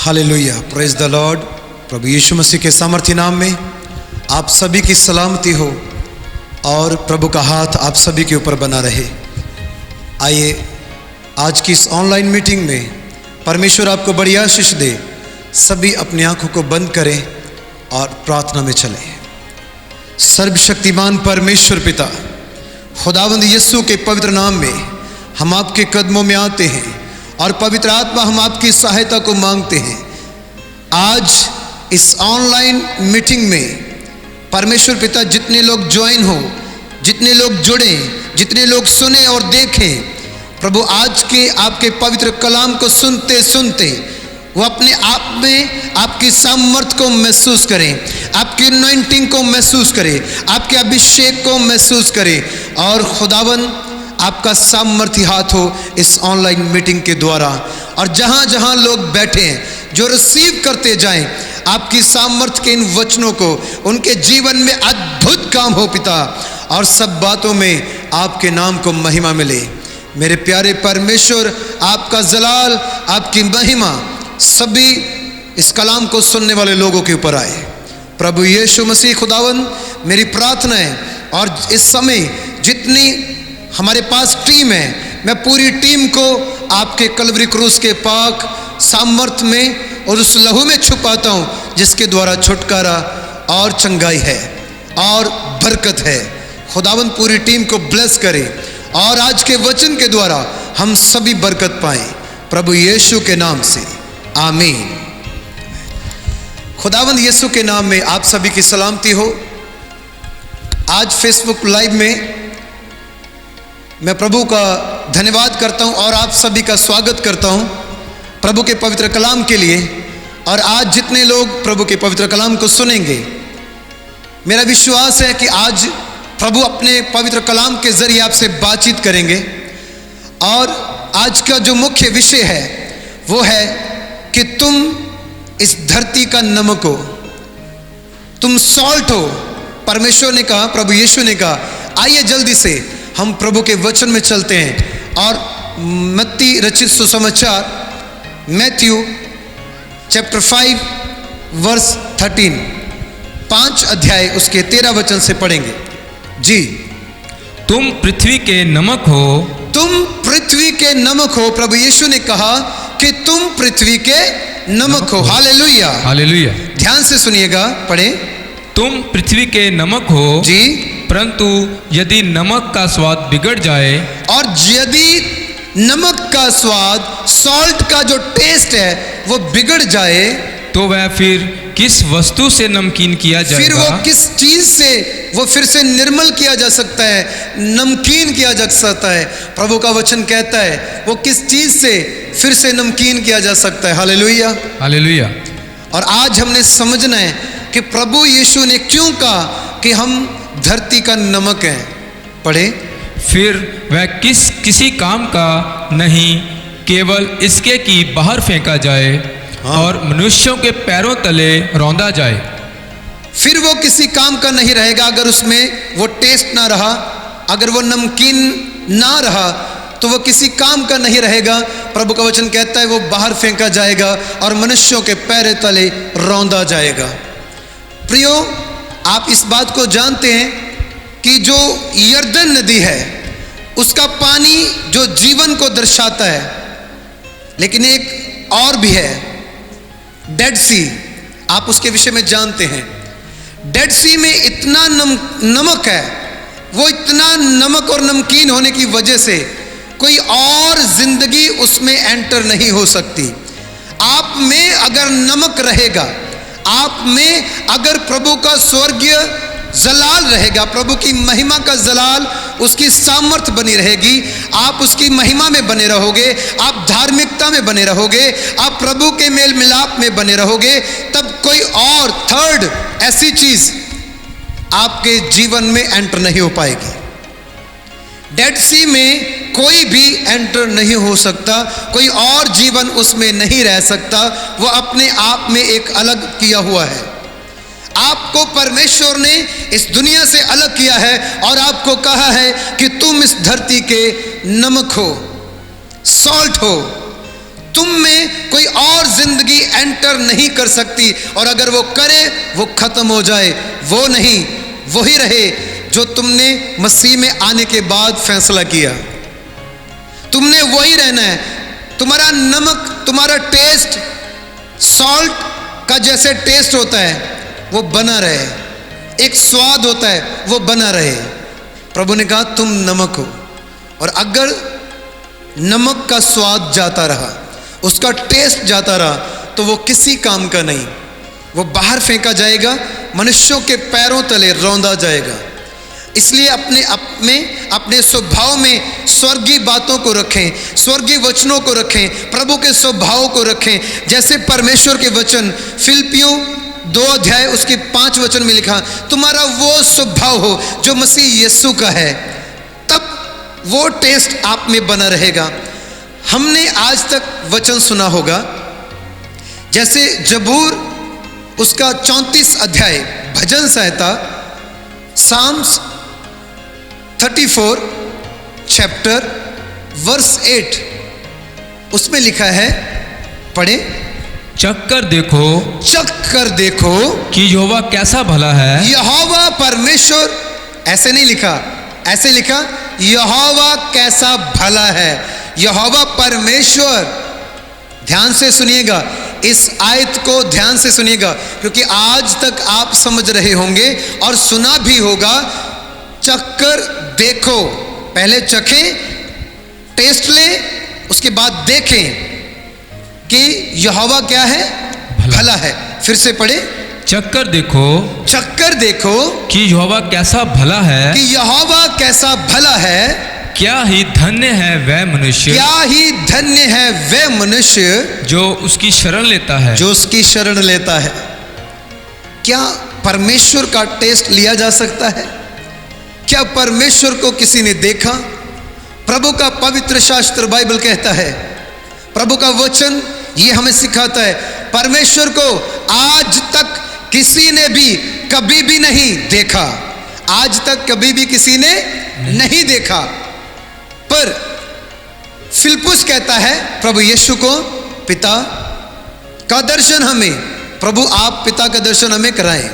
Hallelujah, praise the Lord. प्रभु यीशु मसीह के सामर्थ्य नाम में आप सभी की सलामती हो और प्रभु का हाथ आप सभी के ऊपर बना रहे। आइए आज की इस ऑनलाइन मीटिंग में परमेश्वर आपको बड़ी आशीष दे। सभी अपनी आंखों को बंद करें और प्रार्थना में चलें। सर्वशक्तिमान परमेश्वर पिता, खुदावंद यीशु के पवित्र नाम में हम आपके कदमों में आते हैं और पवित्र आत्मा हम आपकी सहायता को मांगते हैं। आज इस ऑनलाइन मीटिंग में परमेश्वर पिता जितने लोग ज्वाइन हो, जितने लोग जुड़ें, जितने लोग सुने और देखें, प्रभु आज के आपके पवित्र कलाम को सुनते सुनते वो अपने आप में आपकी सामर्थ्य को महसूस करें, आपकी अनॉइंटिंग को महसूस करें, आपके अभिषेक को महसूस करें और खुदावन आपका सामर्थ्य हाथ हो इस ऑनलाइन मीटिंग के द्वारा। और जहाँ जहाँ लोग बैठे हैं जो रिसीव करते जाएं आपकी सामर्थ्य के इन वचनों को, उनके जीवन में अद्भुत काम हो पिता, और सब बातों में आपके नाम को महिमा मिले। मेरे प्यारे परमेश्वर, आपका जलाल, आपकी महिमा सभी इस कलाम को सुनने वाले लोगों के ऊपर आए। प्रभु यीशु मसीह खुदावन, मेरी प्रार्थना है और इस समय जितनी हमारे पास टीम है, मैं पूरी टीम को आपके कलवरी क्रूस के पाक सामर्थ में और उस लहू में छुपाता हूँ जिसके द्वारा छुटकारा और चंगाई है और बरकत है। खुदावन पूरी टीम को ब्लेस करे और आज के वचन के द्वारा हम सभी बरकत पाएं, प्रभु यीशु के नाम से, आमीन। खुदावंद यीशु के नाम में आप सभी की सलामती हो। आज फेसबुक लाइव में मैं प्रभु का धन्यवाद करता हूं और आप सभी का स्वागत करता हूं प्रभु के पवित्र कलाम के लिए। और आज जितने लोग प्रभु के पवित्र कलाम को सुनेंगे, मेरा विश्वास है कि आज प्रभु अपने पवित्र कलाम के जरिए आपसे बातचीत करेंगे। और आज का जो मुख्य विषय है वो है कि तुम इस धरती का नमक हो, तुम सॉल्ट हो। परमेश्वर ने कहा, प्रभु यीशु ने कहा। आइए जल्दी से हम प्रभु के वचन में चलते हैं और मत्ती रचित सुसमाचार मैथ्यू चैप्टर 5 वर्स 13, 5 अध्याय उसके 13 वचन से पढ़ेंगे जी। तुम पृथ्वी के नमक हो। तुम पृथ्वी के नमक हो। प्रभु यीशु ने कहा कि तुम पृथ्वी के नमक हो। Hallelujah, hallelujah. ध्यान से सुनिएगा, पढ़े। तुम पृथ्वी के नमक हो जी, परंतु यदि नमक का स्वाद बिगड़ जाए, और यदि नमक का स्वाद, सॉल्ट का जो टेस्ट है वो बिगड़ जाए, तो वह फिर किस वस्तु से नमकीन किया जाएगा? फिर वो किस चीज से वो फिर से निर्मल किया जा सकता है, नमकीन किया जा सकता है? प्रभु का वचन कहता है वो किस चीज से फिर से नमकीन किया जा सकता है। Hallelujah, hallelujah. और आज हमने समझना है कि प्रभु यीशु ने क्यों कहा कि हम धरती का नमक हैं। पढ़े। फिर वह किसी काम का नहीं, केवल इसके कि बाहर फेंका जाए, हाँ, और मनुष्यों के पैरों तले रौंदा जाए। फिर वो किसी काम का नहीं रहेगा अगर उसमें वो टेस्ट ना रहा, अगर वो नमकीन ना रहा तो वो किसी काम का नहीं रहेगा। प्रभु का वचन कहता है वो बाहर फेंका जाएगा और मनुष्यों के पैरों तले रौंदा जाएगा। प्रियो, आप इस बात को जानते हैं कि जो यरदन नदी है उसका पानी जो जीवन को दर्शाता है, लेकिन एक और भी है, डेड सी। आप उसके विषय में जानते हैं। डेड सी में इतना नमक है, वो इतना नमक और नमकीन होने की वजह से कोई और जिंदगी उसमें एंटर नहीं हो सकती। आप में अगर नमक रहेगा, आप में अगर प्रभु का स्वर्गीय जलाल रहेगा, प्रभु की महिमा का जलाल, उसकी सामर्थ बनी रहेगी, आप उसकी महिमा में बने रहोगे, आप धार्मिकता में बने रहोगे, आप प्रभु के मेल मिलाप में बने रहोगे, तब कोई और थर्ड ऐसी चीज आपके जीवन में एंटर नहीं हो पाएगी। डेड सी में कोई भी एंटर नहीं हो सकता, कोई और जीवन उसमें नहीं रह सकता। वो अपने आप में एक अलग किया हुआ है। आपको परमेश्वर ने इस दुनिया से अलग किया है और आपको कहा है कि तुम इस धरती के नमक हो, सॉल्ट हो, तुम में कोई और जिंदगी एंटर नहीं कर सकती, और अगर वो करे वो खत्म हो जाए। वो नहीं, वही रहे जो तुमने मसीह में आने के बाद फैसला किया। तुमने वही रहना है। तुम्हारा नमक, तुम्हारा टेस्ट सॉल्ट का जैसे टेस्ट होता है वो बना रहे, एक स्वाद होता है वो बना रहे। प्रभु ने कहा तुम नमक हो, और अगर नमक का स्वाद जाता रहा, उसका टेस्ट जाता रहा, तो वो किसी काम का नहीं, वो बाहर फेंका जाएगा, मनुष्यों के पैरों तले रौंदा जाएगा। इसलिए अपने स्वभाव में स्वर्गीय बातों को रखें, स्वर्गीय वचनों को रखें, प्रभु के स्वभाव को रखें। जैसे परमेश्वर के वचन फिलिप्पियों 2 अध्याय उसके 5 वचन में लिखा, तुम्हारा वो स्वभाव हो जो मसीह यीशु का है, तब वो टेस्ट आप में बना रहेगा। हमने आज तक वचन सुना होगा, जैसे जबूर उसका 34 अध्याय, भजन संहिता साम्स 34 चैप्टर वर्स 8, उसमें लिखा है, पढ़े, चख कर देखो कि यहोवा कैसा भला है। यहोवा परमेश्वर, ऐसे नहीं लिखा, ऐसे लिखा यहोवा कैसा भला है। यहोवा परमेश्वर, ध्यान से सुनिएगा, इस आयत को ध्यान से सुनिएगा, क्योंकि आज तक आप समझ रहे होंगे और सुना भी होगा, चखकर देखो, पहले चखें, टेस्ट लें, उसके बाद देखें कि यहोवा क्या है, भला है। फिर से पढ़े, चखकर देखो कि यहोवा कैसा भला है, कि यहोवा कैसा भला है। क्या ही धन्य है वह मनुष्य, क्या ही धन्य है वह मनुष्य जो उसकी शरण लेता है, जो उसकी शरण लेता है। क्या परमेश्वर का टेस्ट लिया जा सकता है? क्या परमेश्वर को किसी ने देखा? प्रभु का पवित्र शास्त्र बाइबल कहता है, प्रभु का वचन ये हमें सिखाता है, परमेश्वर को आज तक किसी ने भी कभी भी नहीं देखा। आज तक कभी भी किसी ने नहीं देखा। पर फिलिप्पुस कहता है प्रभु यीशु को, पिता का दर्शन हमें, प्रभु आप पिता का दर्शन हमें कराएं।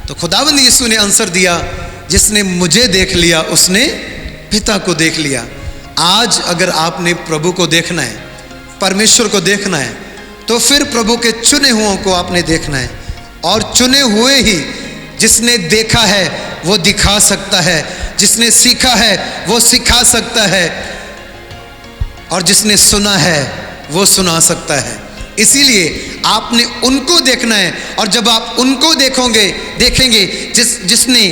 तो खुदावंद यीशु ने आंसर दिया, जिसने मुझे देख लिया उसने पिता को देख लिया। आज अगर आपने प्रभु को देखना है, परमेश्वर को देखना है, तो फिर प्रभु के चुने हुओं को आपने देखना है। और चुने हुए ही जिसने देखा है वो दिखा सकता है, जिसने सीखा है वो सिखा सकता है, और जिसने सुना है वो सुना सकता है। इसीलिए आपने उनको देखना है, और जब आप उनको देखेंगे जिसने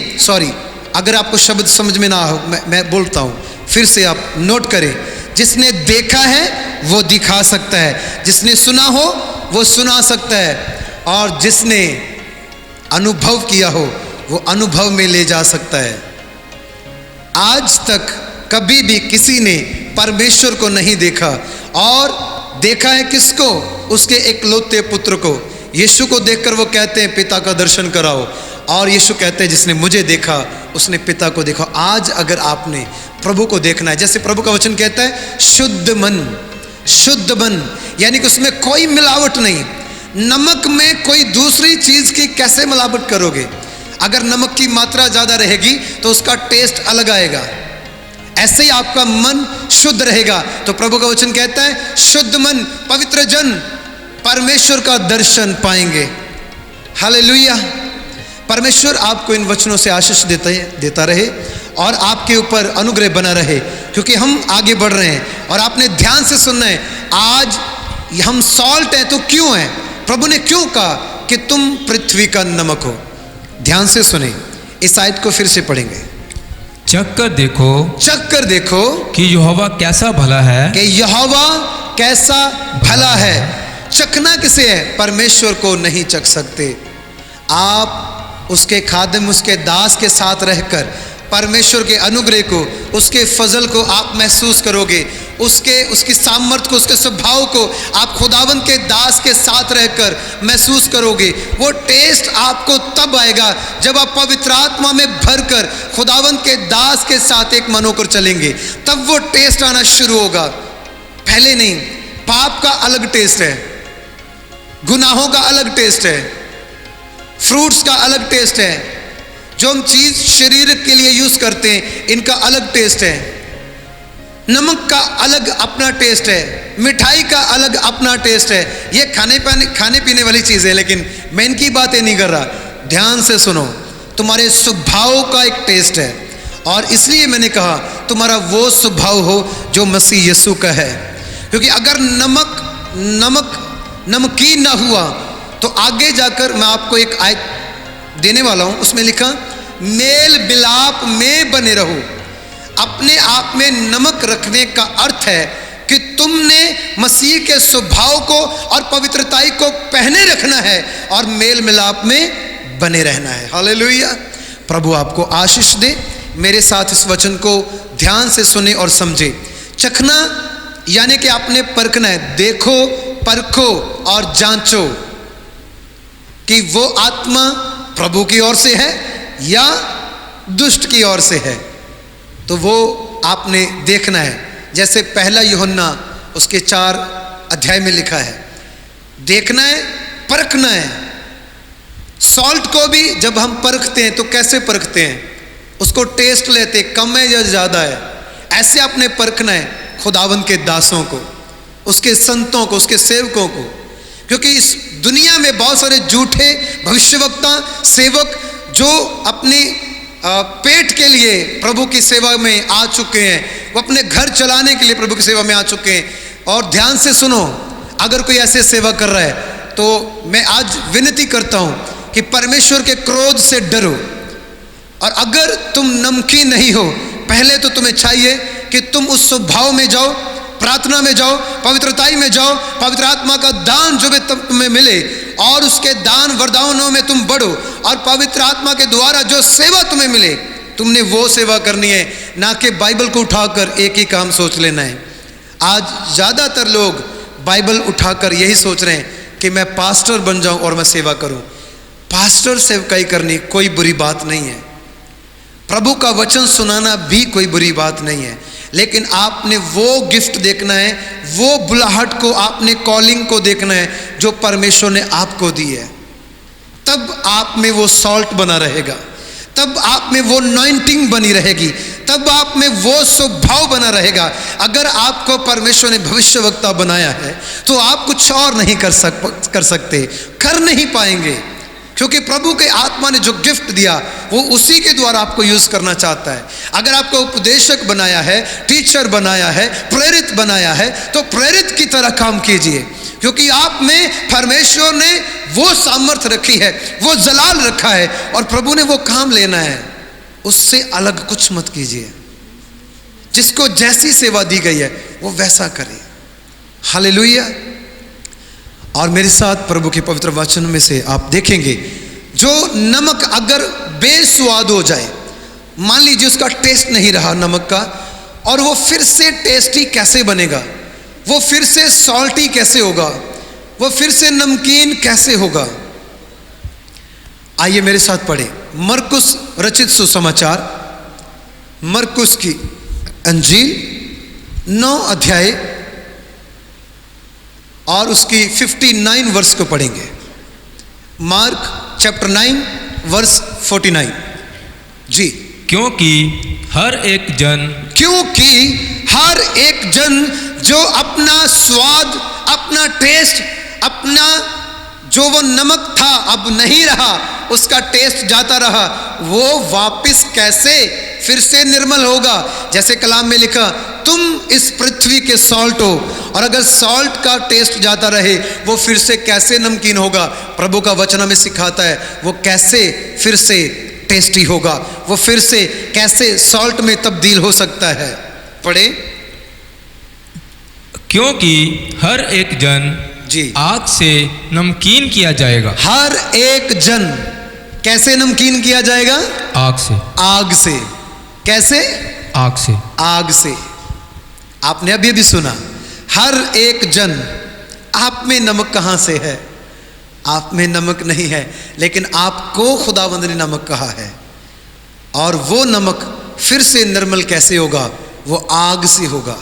अगर आपको शब्द समझ में ना हो, मैं बोलता हूँ, फिर से आप नोट करें, जिसने देखा है वो दिखा सकता है, जिसने सुना हो वो सुना सकता है, और जिसने अनुभव किया हो वो अनुभव में ले जा सकता है। आज तक कभी भी किसी ने परमेश्वर को नहीं देखा, और देखा है किसको? उसके एकलौते पुत्र को। यीशु को देखकर वो कहते हैं पिता का दर्शन कराओ, और यीशु कहते हैं जिसने मुझे देखा उसने पिता को देखा। आज अगर आपने प्रभु को देखना है, जैसे प्रभु का वचन कहता है, शुद्ध मन, यानी कि उसमें कोई मिलावट नहीं। नमक में कोई दूसरी चीज की कैसे मिलावट करोगे? अगर नमक की मात्रा ज्यादा रहेगी तो उसका टेस्ट अलग आएगा। ऐसे ही आपका मन शुद्ध रहेगा। तो प्रभु का वचन कहता है, शुद्ध मन, पवित्र जन परमेश्वर का दर्शन पाएंगे। हालेलुया। परमेश्वर आपको इन वचनों से आशीष देता रहे, और आपके ऊपर अनुग्रह बना रहे, क्योंकि हम आगे बढ़ रहे हैं और आपने ध्यान से सुनना है। आज हम सॉल्ट हैं तो क्यों हैं? प्रभु ने क्यों कहा कि तुम पृथ्वी का नमक हो? ध्यान से सुने, इस आयत को फिर से पढ़ेंगे। चख कर देखो कि यहोवा कैसा भला है, कि यहोवा कैसा भला है। चखना किसे है? परमेश्वर को नहीं चख सकते। आप उसके खादिम, उसके दास के साथ रहकर परमेश्वर के अनुग्रह को, उसके फजल को आप महसूस करोगे, उसकी सामर्थ्य को, उसके स्वभाव को आप खुदावंद के दास के साथ रहकर महसूस करोगे। वो टेस्ट आपको तब आएगा जब आप पवित्र आत्मा में भरकर खुदावंद के दास के साथ एक मन होकर चलेंगे, तब वो टेस्ट आना शुरू होगा, पहले नहीं। पाप का अलग टेस्ट है, गुनाहों का अलग टेस्ट है, फ्रूट्स का अलग टेस्ट है, जो हम चीज शरीर के लिए यूज करते हैं इनका अलग टेस्ट है, नमक का अलग अपना टेस्ट है, मिठाई का अलग अपना टेस्ट है। ये खाने पीने वाली चीज है, लेकिन मैं इनकी बातें नहीं कर रहा। ध्यान से सुनो, तुम्हारे स्वभाव का एक टेस्ट है, और इसलिए मैंने कहा तुम्हारा वो स्वभाव हो जो मसीह यीशु का है। क्योंकि अगर नमकीन ना हुआ तो आगे जाकर मैं आपको एक आयत देने वाला हूं, उसमें लिखा मेल मिलाप में बने रहो। अपने आप में नमक रखने का अर्थ है कि तुमने मसीह के स्वभाव को और पवित्रताई को पहने रखना है और मेल मिलाप में बने रहना है। हालेलुया। प्रभु आपको आशीष दे। मेरे साथ इस वचन को ध्यान से सुने और समझे। चखना यानी कि आपने परखना है। देखो, परखो और जांचो कि वो आत्मा प्रभु की ओर से है या दुष्ट की ओर से है, तो वो आपने देखना है। जैसे पहला यूहन्ना उसके 4 अध्याय में लिखा है, देखना है, परखना है। सॉल्ट को भी जब हम परखते हैं तो कैसे परखते हैं? उसको टेस्ट लेते, कम है या ज़्यादा है, ऐसे आपने परखना है खुदावंद के दासों को, उसके संतों को, उसके सेवकों को। क्योंकि इस दुनिया में बहुत सारे झूठे भविष्यवक्ता सेवक जो अपने पेट के लिए प्रभु की सेवा में आ चुके हैं, वो अपने घर चलाने के लिए प्रभु की सेवा में आ चुके हैं। और ध्यान से सुनो, अगर कोई ऐसे सेवा कर रहा है तो मैं आज विनती करता हूं कि परमेश्वर के क्रोध से डरो। और अगर तुम नमकीन नहीं हो, पहले तो तुम्हें चाहिए कि तुम उस स्वभाव में जाओ, प्रार्थना में जाओ, पवित्रताई में जाओ, पवित्र आत्मा का दान जो भी तुम्हें मिले और उसके दान वरदानों में तुम बढ़ो, और पवित्र आत्मा के द्वारा जो सेवा तुम्हें मिले तुमने वो सेवा करनी है, ना कि बाइबल को उठाकर एक ही काम सोच लेना है। आज ज़्यादातर लोग बाइबल उठाकर यही सोच रहे हैं कि मैं पास्टर बन जाऊं और मैं सेवा करूं। पास्टर सेवकाई करनी कोई बुरी बात नहीं है, प्रभु का वचन सुनाना भी कोई बुरी बात नहीं है, लेकिन आपने वो गिफ्ट देखना है, वो बुलाहट को, आपने कॉलिंग को देखना है जो परमेश्वर ने आपको दी है। तब आप में वो सॉल्ट बना रहेगा, तब आप में वो अनॉइंटिंग बनी रहेगी, तब आप में वो स्वभाव बना रहेगा। अगर आपको परमेश्वर ने भविष्यवक्ता बनाया है तो आप कुछ और नहीं कर सकते, कर नहीं पाएंगे, क्योंकि प्रभु के आत्मा ने जो गिफ्ट दिया वो उसी के द्वारा आपको यूज करना चाहता है। अगर आपको उपदेशक बनाया है, टीचर बनाया है, प्रेरित बनाया है, तो प्रेरित की तरह काम कीजिए, क्योंकि आप में परमेश्वर ने वो सामर्थ्य रखी है, वो जलाल रखा है, और प्रभु ने वो काम लेना है। उससे अलग कुछ मत कीजिए। जिसको जैसी सेवा दी गई है वो वैसा करे। हालेलुया। और मेरे साथ प्रभु के पवित्र वचन में से आप देखेंगे, जो नमक अगर बेस्वाद हो जाए, मान लीजिए उसका टेस्ट नहीं रहा नमक का, और वो फिर से टेस्टी कैसे बनेगा, वो फिर से सॉल्टी कैसे होगा, वो फिर से नमकीन कैसे होगा? आइए मेरे साथ पढ़ें मरकुस रचित सुसमाचार, मरकुस की अंजील 9 अध्याय और उसकी 59 वर्ष को पढ़ेंगे। मार्क चैप्टर 9 वर्स 49 जी। क्योंकि हर एक जन जो अपना स्वाद, अपना टेस्ट, अपना जो वो नमक था अब नहीं रहा, उसका टेस्ट जाता रहा, वो वापस कैसे फिर से निर्मल होगा? जैसे कलाम में लिखा, तुम इस पृथ्वी के सॉल्ट हो, और अगर सॉल्ट का टेस्ट जाता रहे वो फिर से कैसे नमकीन होगा? प्रभु का वचन हमें सिखाता है वो कैसे फिर से टेस्टी होगा, वो फिर से कैसे सॉल्ट में तब्दील हो सकता है। पढ़े। क्योंकि हर एक जन जी आग से नमकीन किया जाएगा। हर एक जन कैसे नमकीन किया जाएगा? आग से। आग से। कैसे? आग से। आग से। आपने अभी भी सुना, हर एक जन। आप में नमक कहां से है? आप में नमक नहीं है, लेकिन आपको खुदावंद ने नमक कहा है, और वो नमक फिर से निर्मल कैसे होगा? वो आग से होगा।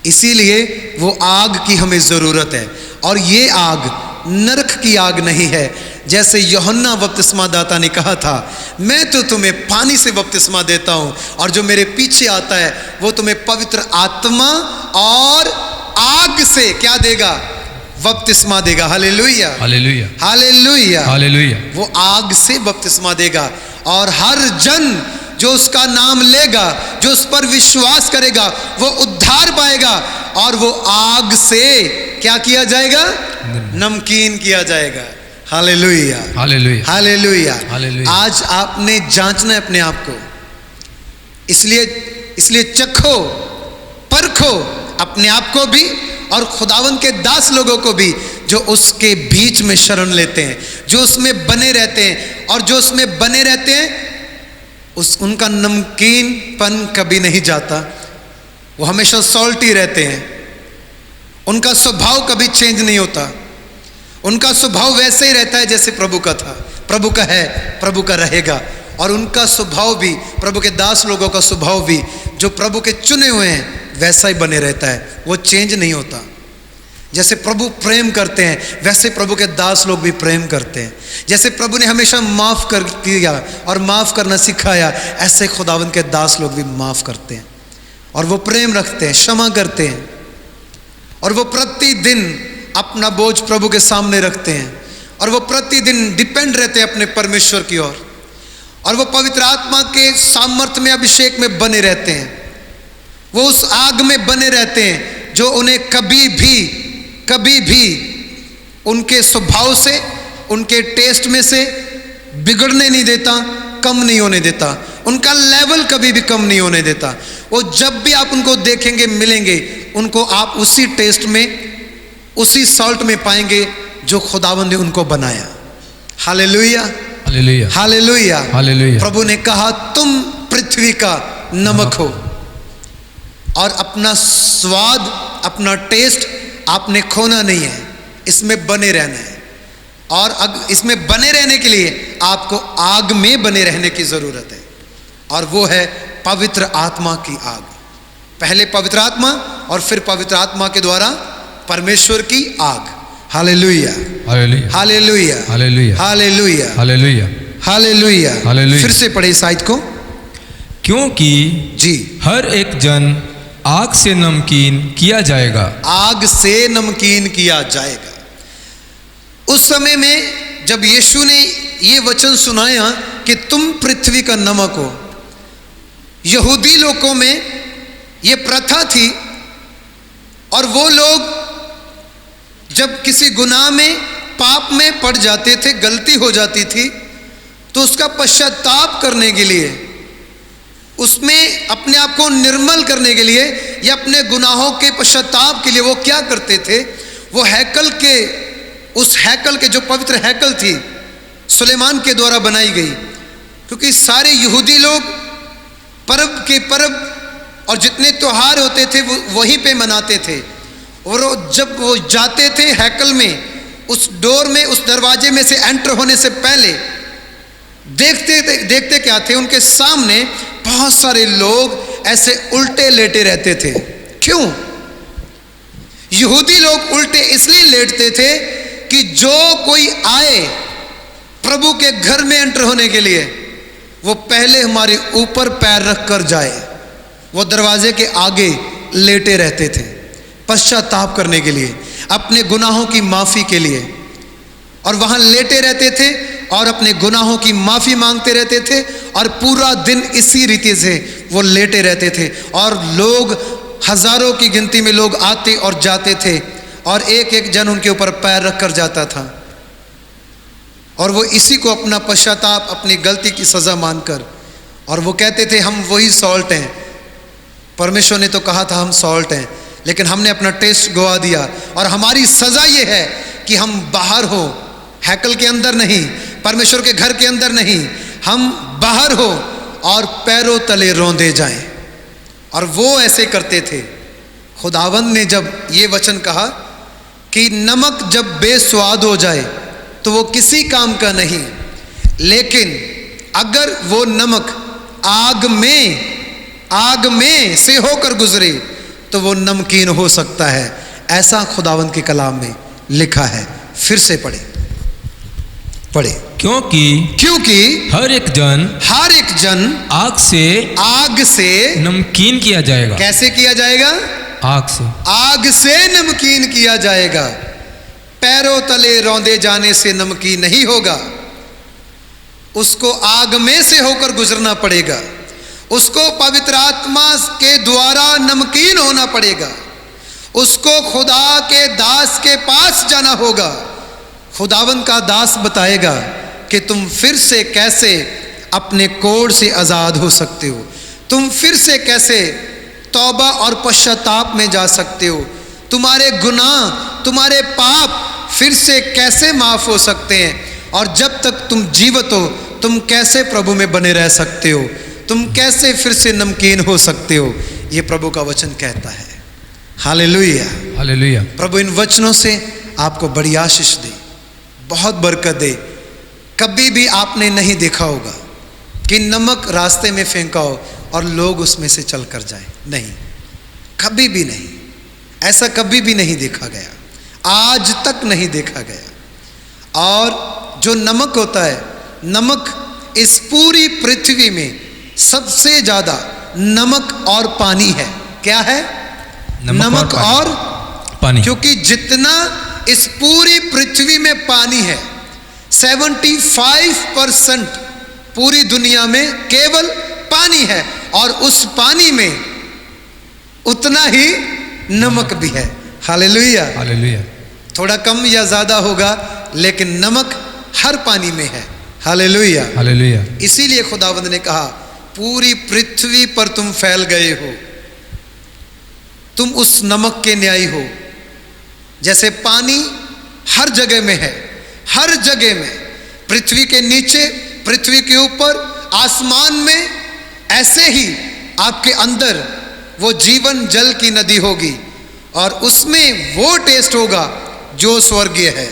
इसीलिए वो आग की हमें ज़रूरत है। और ये आग नरक की आग नहीं है, जैसे यूहन्ना बपतिस्मा दाता ने कहा था, मैं तो तुम्हें पानी से बपतिस्मा देता हूँ और जो मेरे पीछे आता है वो तुम्हें पवित्र आत्मा और आग से क्या देगा? बपतिस्मा देगा। Hallelujah, hallelujah, hallelujah, hallelujah. वो आग से बपतिस्मा देगा और हर जन जो उसका नाम लेगा, जो उस पर विश्वास करेगा, वो उद्धार पाएगा और वो आग से क्या किया जाएगा? नमकीन किया जाएगा। Hallelujah, hallelujah, hallelujah. हालेलुया। आज आपने जांचना है अपने आप को, इसलिए चखो, परखो अपने आप को भी और खुदावंद के दास लोगों को भी, जो उसके बीच में शरण लेते हैं, जो उसमें बने रहते हैं। और जो उसमें बने रहते हैं उनका नमकीनपन कभी नहीं जाता, वो हमेशा सॉल्टी रहते हैं। उनका स्वभाव कभी चेंज नहीं होता, उनका स्वभाव वैसे ही रहता है जैसे प्रभु का था, प्रभु का है, प्रभु का रहेगा। और उनका स्वभाव भी, प्रभु के दास लोगों का स्वभाव भी, जो प्रभु के चुने हुए हैं, वैसा ही बने रहता है, वो चेंज नहीं होता। जैसे प्रभु प्रेम करते हैं वैसे प्रभु के दास लोग भी प्रेम करते हैं। जैसे प्रभु ने हमेशा माफ़ कर किया और माफ़ करना सिखाया, ऐसे खुदावंद के दास लोग भी माफ़ करते हैं और वो प्रेम रखते हैं, क्षमा करते हैं और वो प्रतिदिन अपना बोझ प्रभु के सामने रखते हैं और वो प्रतिदिन डिपेंड रहते हैं अपने परमेश्वर की ओर और वो पवित्र आत्मा के सामर्थ्य में, अभिषेक में बने रहते हैं। वो उस आग में बने रहते हैं जो उन्हें कभी भी उनके स्वभाव से, उनके टेस्ट में से बिगड़ने नहीं देता, कम नहीं होने देता, उनका लेवल कभी भी कम नहीं होने देता। वो जब भी आप उनको देखेंगे, मिलेंगे, उनको आप उसी टेस्ट में, उसी सॉल्ट में पाएंगे जो खुदावंद ने उनको बनाया। Hallelujah, hallelujah, hallelujah, hallelujah. प्रभु ने कहा तुम पृथ्वी का नमक हो और अपना स्वाद, अपना टेस्ट आपने खोना नहीं है, इसमें बने रहना है। और इसमें बने रहने के लिए आपको आग में बने रहने की ज़रूरत है और वो है पवित्र आत्मा की आग। पहले पवित्र आत्मा और फिर पवित्र आत्मा के द्वारा परमेश्वर की आग। Hallelujah, hallelujah, hallelujah, hallelujah, hallelujah, hallelujah, hallelujah, hallelujah. फिर से पढ़े इस आयत को। क्योंकि जी, हर एक जन आग से नमकीन किया जाएगा। आग से नमकीन किया जाएगा। उस समय में जब यीशु ने ये वचन सुनाया कि तुम पृथ्वी का नमक हो, यहूदी लोगों में ये प्रथा थी और वो लोग जब किसी गुनाह में, पाप में पड़ जाते थे, गलती हो जाती थी, तो उसका पश्चाताप करने के लिए, उसमें अपने आप को निर्मल करने के लिए या अपने गुनाहों के पश्चाताप के लिए वो क्या करते थे? वो हैकल के, उस हैकल के, जो पवित्र हैकल थी सुलेमान के द्वारा बनाई गई, क्योंकि सारे यहूदी लोग पर्व के पर्व और जितने त्योहार होते थे वो वहीं पे मनाते थे। और जब वो जाते थे हैकल में, उस डोर में, उस दरवाजे में से एंटर होने से पहले देखते क्या थे? उनके सामने बहुत सारे लोग ऐसे उल्टे लेटे रहते थे। क्यों? यहूदी लोग उल्टे इसलिए लेटते थे कि जो कोई आए प्रभु के घर में एंटर होने के लिए, वो पहले हमारे ऊपर पैर रख कर जाए। वो दरवाजे के आगे लेटे रहते थे पश्चाताप करने के लिए, अपने गुनाहों की माफ़ी के लिए, और वहाँ लेटे रहते थे और अपने गुनाहों की माफ़ी मांगते रहते थे और पूरा दिन इसी रीति से वो लेटे रहते थे। और लोग, हज़ारों की गिनती में लोग आते और जाते थे और एक एक जन उनके ऊपर पैर रख कर जाता था और वो इसी को अपना पश्चाताप, अपनी गलती की सज़ा मानकर, और वो कहते थे हम वही सॉल्ट हैं। परमेश्वर ने तो कहा था हम सॉल्ट हैं, लेकिन हमने अपना टेस्ट गवा दिया और हमारी सज़ा ये है कि हम बाहर हो, हैकल के अंदर नहीं, परमेश्वर के घर के अंदर नहीं, हम बाहर हो और पैरों तले रौंदे जाएं। और वो ऐसे करते थे। खुदावंद ने जब ये वचन कहा कि नमक जब बेस्वाद हो जाए तो वो किसी काम का नहीं, लेकिन अगर वो नमक आग में से होकर गुजरे तो वो नमकीन हो सकता है। ऐसा खुदावंद के कलाम में लिखा है। फिर से पढ़े। क्योंकि हर एक जन आग से नमकीन किया जाएगा। कैसे किया जाएगा? आग से नमकीन किया जाएगा। पैरों तले रौंदे जाने से नमकीन नहीं होगा। उसको आग में से होकर गुजरना पड़ेगा। उसको पवित्र आत्मा के द्वारा नमकीन होना पड़ेगा। उसको खुदा के दास के पास जाना होगा। खुदावन का दास बताएगा कि तुम फिर से कैसे अपने कोड़ से आज़ाद हो सकते हो, तुम फिर से कैसे तौबा और पश्चाताप में जा सकते हो, तुम्हारे गुनाह, तुम्हारे पाप फिर से कैसे माफ़ हो सकते हैं, और जब तक तुम जीवित हो तुम कैसे प्रभु में बने रह सकते हो, तुम कैसे फिर से नमकीन हो सकते हो। ये प्रभु का वचन कहता है। Hallelujah, hallelujah. प्रभु इन वचनों से आपको बड़ी आशीष दे, बहुत बरकत दे। कभी भी आपने नहीं देखा होगा कि नमक रास्ते में फेंका हो और लोग उसमें से चल कर जाए, नहीं, कभी भी नहीं। ऐसा कभी भी नहीं देखा गया, आज तक नहीं देखा गया। और जो नमक होता है, नमक इस पूरी पृथ्वी में सबसे ज़्यादा नमक और पानी है। क्या है? नमक और पानी। क्योंकि जितना इस पूरी पृथ्वी में पानी है, 75% पूरी दुनिया में केवल पानी है, और उस पानी में उतना ही नमक भी है। Hallelujah, hallelujah. थोड़ा कम या ज़्यादा होगा, लेकिन नमक हर पानी में है। Hallelujah, hallelujah. इसीलिए खुदावंद ने कहा, पूरी पृथ्वी पर तुम फैल गए हो, तुम उस नमक के न्यायी हो। जैसे पानी हर जगह में है, हर जगह में, पृथ्वी के नीचे, पृथ्वी के ऊपर, आसमान में, ऐसे ही आपके अंदर वो जीवन जल की नदी होगी, और उसमें वो टेस्ट होगा जो स्वर्गीय है।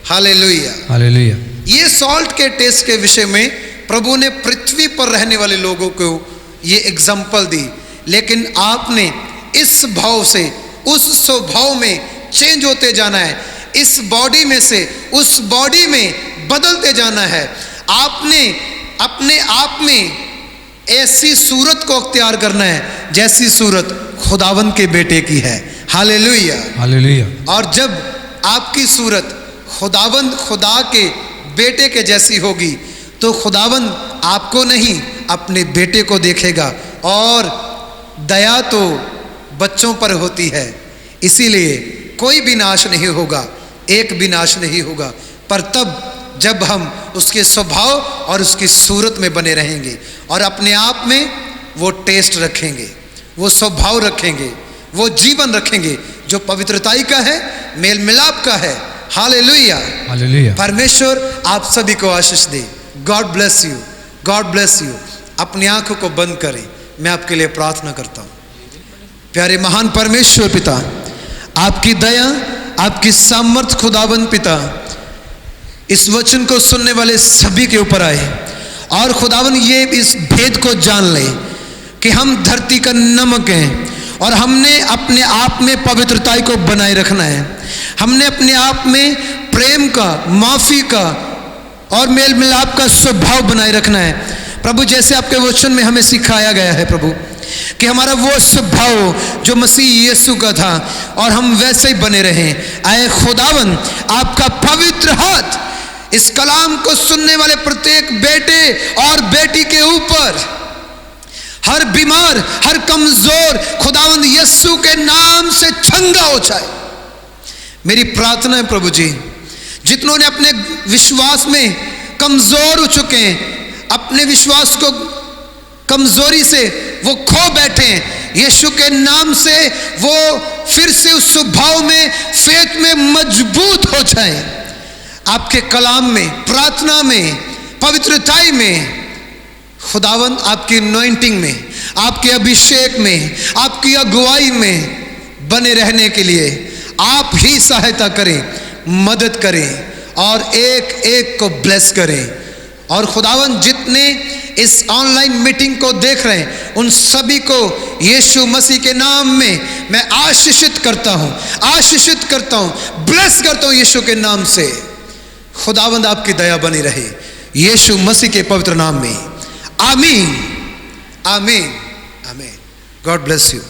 Hallelujah, hallelujah. ये सॉल्ट के टेस्ट के विषय में प्रभु ने पृथ्वी पर रहने वाले लोगों को ये एग्जाम्पल दी, लेकिन आपने इस भाव से उस स्वभाव में चेंज होते जाना है, इस बॉडी में से उस बॉडी में बदलते जाना है। आपने अपने आप में ऐसी सूरत को अख्तियार करना है जैसी सूरत खुदावंद के बेटे की है। Hallelujah, hallelujah. और जब आपकी सूरत खुदावंद खुदा के बेटे के जैसी होगी, तो खुदावंद आपको नहीं अपने बेटे को देखेगा। और दया तो बच्चों पर होती है, इसीलिए कोई भी नाश नहीं होगा, एक भी नाश नहीं होगा, पर तब जब हम उसके स्वभाव और उसकी सूरत में बने रहेंगे और अपने आप में वो टेस्ट रखेंगे, वो स्वभाव रखेंगे, वो जीवन रखेंगे जो पवित्रताई का है, मेल मिलाप का है। Hallelujah, hallelujah. परमेश्वर आप सभी को आशीष दे। God bless you, God bless you. अपनी आंखों को बंद करें, मैं आपके लिए प्रार्थना करता हूँ। प्यारे महान परमेश्वर पिता, आपकी दया, आपकी सामर्थ खुदाबंद पिता इस वचन को सुनने वाले सभी के ऊपर आए, और खुदावन ये इस भेद को जान ले कि हम धरती का नमक हैं, और हमने अपने आप में पवित्रताई को बनाए रखना है। हमने अपने आप में प्रेम का, माफ़ी का और मेल मिलाप का स्वभाव बनाए रखना है। प्रभु, जैसे आपके वचन में हमें सिखाया गया है प्रभु, कि हमारा वो स्वभाव जो मसीह यीशु का था, और हम वैसे ही बने रहें। आए खुदावन, आपका पवित्र हाथ इस कलाम को सुनने वाले प्रत्येक बेटे और बेटी के ऊपर, हर बीमार, हर कमजोर, खुदावंद यीशु के नाम से चंगा हो जाए। मेरी प्रार्थना है प्रभु जी, जितनों ने अपने विश्वास में कमजोर हो चुके हैं, अपने विश्वास को कमजोरी से वो खो बैठे हैं, यीशु के नाम से वो फिर से उस स्वभाव में, फेथ में मजबूत हो जाएं। आपके कलाम में, प्रार्थना में, पवित्रताई में, खुदावंद आपकी अनॉइंटिंग में, आपके अभिषेक में, आपकी अगुवाई में बने रहने के लिए आप ही सहायता करें, मदद करें, और एक एक को ब्लेस करें। और खुदावन जितने इस ऑनलाइन मीटिंग को देख रहे हैं उन सभी को यीशु मसीह के नाम में मैं आशीषित करता हूं, आशीषित करता हूं, ब्लेस करता हूं यीशु के नाम से। खुदावंद आपकी दया बनी रहे यीशु मसीह के पवित्र नाम में, आमीन, आमीन, आमीन। God bless you.